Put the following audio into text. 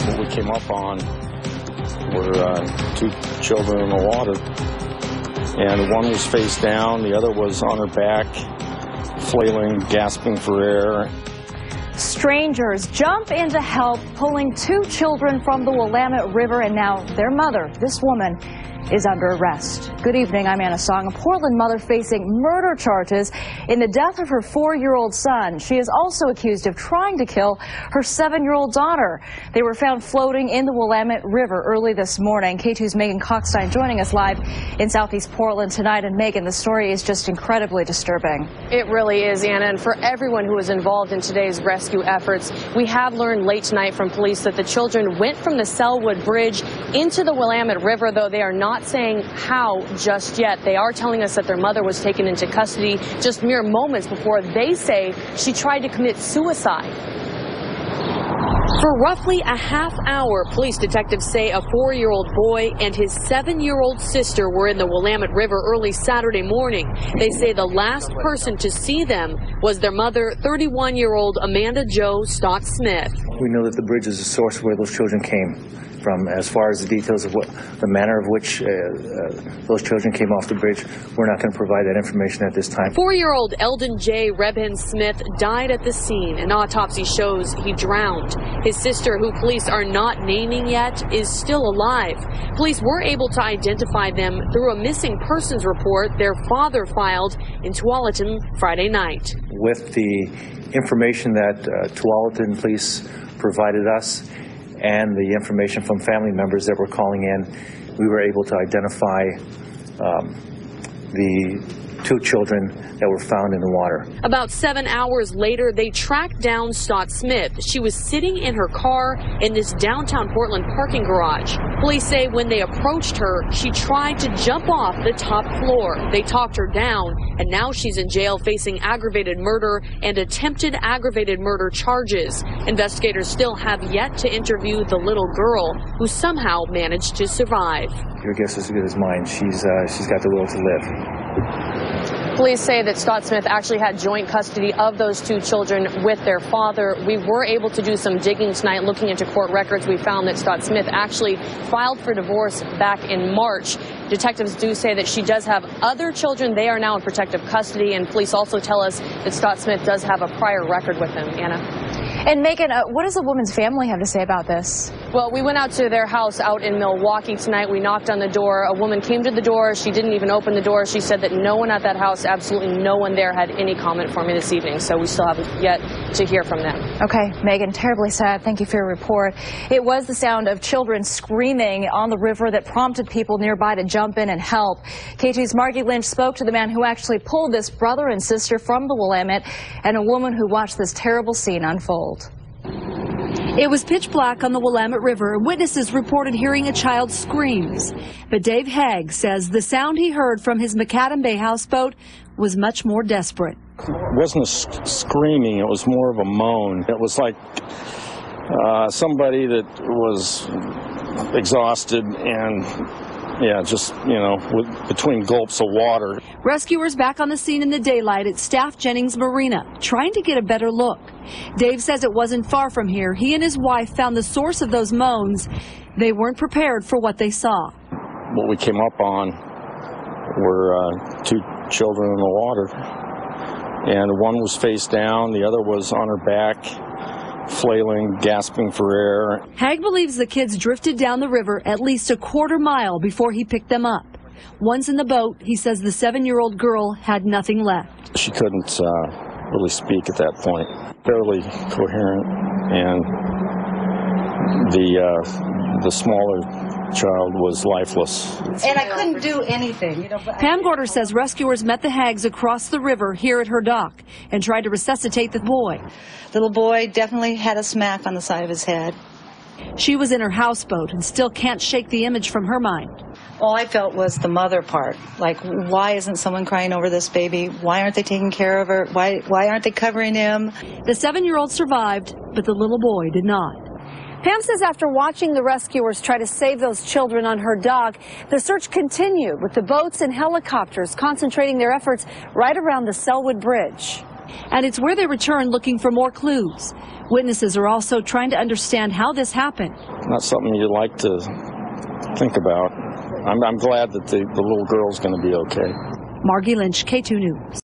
What we came up on were two children in the water, and one was face down, the other was on her back, flailing, gasping for air. Strangers jump in to help, pulling two children from the Willamette River, and now their mother, this woman, is under arrest. Good evening, I'm Anna Song. A Portland mother facing murder charges in the death of her 4-year-old son. She is also accused of trying to kill her 7-year-old daughter. They were found floating in the Willamette River early this morning. K2's Megan Cockstein joining us live in Southeast Portland tonight. And Megan, the story is just incredibly disturbing. It really is, Anna, and for everyone who was involved in today's rescue efforts, we have learned late tonight from police that the children went from the Selwood Bridge into the Willamette River, though they are not saying how just yet. They are telling us that their mother was taken into custody just mere moments before they say she tried to commit suicide. For roughly a half hour, police detectives say a 4-year-old boy and his 7-year-old sister were in the Willamette River early Saturday morning. They say the last person to see them was their mother, 31-year-old Amanda Jo Stott Smith. We know that the bridge is the source where those children came from. As far as the details of the manner of which those children came off the bridge, we're not going to provide that information at this time. 4-year-old Eldon J. Rebhen Smith died at the scene. An autopsy shows he drowned. His sister, who police are not naming yet, is still alive. Police were able to identify them through a missing persons report their father filed in Tualatin Friday night. With the information that Tualatin police provided us and the information from family members that were calling in, we were able to identify the two children that were found in the water. About 7 hours later, they tracked down Stott Smith. She was sitting in her car in this downtown Portland parking garage. Police say when they approached her, she tried to jump off the top floor. They talked her down, and now she's in jail facing aggravated murder and attempted aggravated murder charges. Investigators still have yet to interview the little girl who somehow managed to survive. Your guess is as good as mine. She's got the will to live. Police say that Stott Smith actually had joint custody of those two children with their father. We were able to do some digging tonight looking into court records. We found that Stott Smith actually filed for divorce back in March. Detectives do say that she does have other children. They are now in protective custody, and police also tell us that Stott Smith does have a prior record with him. Anna? And Megan, what does the woman's family have to say about this? Well, we went out to their house out in Milwaukee tonight. We knocked on the door. A woman came to the door. She didn't even open the door. She said that no one at that house, absolutely no one there, had any comment for me this evening. So we still have yet to hear from them. Okay, Megan, terribly sad. Thank you for your report. It was the sound of children screaming on the river that prompted people nearby to jump in and help. K2's Margie Lynch spoke to the man who actually pulled this brother and sister from the Willamette and a woman who watched this terrible scene unfold. It was pitch black on the Willamette River. Witnesses reported hearing a child's screams. But Dave Haig says the sound he heard from his Macadam Bay houseboat was much more desperate. It wasn't a screaming, it was more of a moan. It was like somebody that was exhausted and just, between gulps of water. Rescuers back on the scene in the daylight at Staff Jennings Marina, trying to get a better look. Dave says it wasn't far from here. He and his wife found the source of those moans. They weren't prepared for what they saw. What we came up on were two children in the water, and one was face down, the other was on her back, flailing, gasping for air. Haig believes the kids drifted down the river at least a quarter mile before he picked them up. Once in the boat, he says the 7-year-old girl had nothing left. She couldn't really speak at that point, barely coherent, and the smaller child was lifeless. And I couldn't do anything. Pam Gorder says rescuers met the Haggs across the river here at her dock and tried to resuscitate the boy. Little boy definitely had a smack on the side of his head. She was in her houseboat and still can't shake the image from her mind. All I felt was the mother part. Like, why isn't someone crying over this baby? Why aren't they taking care of her? Why aren't they covering him? The 7-year-old survived, but the little boy did not. Pam says after watching the rescuers try to save those children on her dock, the search continued with the boats and helicopters concentrating their efforts right around the Selwood Bridge. and it's where they return looking for more clues. Witnesses are also trying to understand how this happened. Not something you like to think about. I'm glad that the little girl's going to be okay. Margie Lynch, K2 News.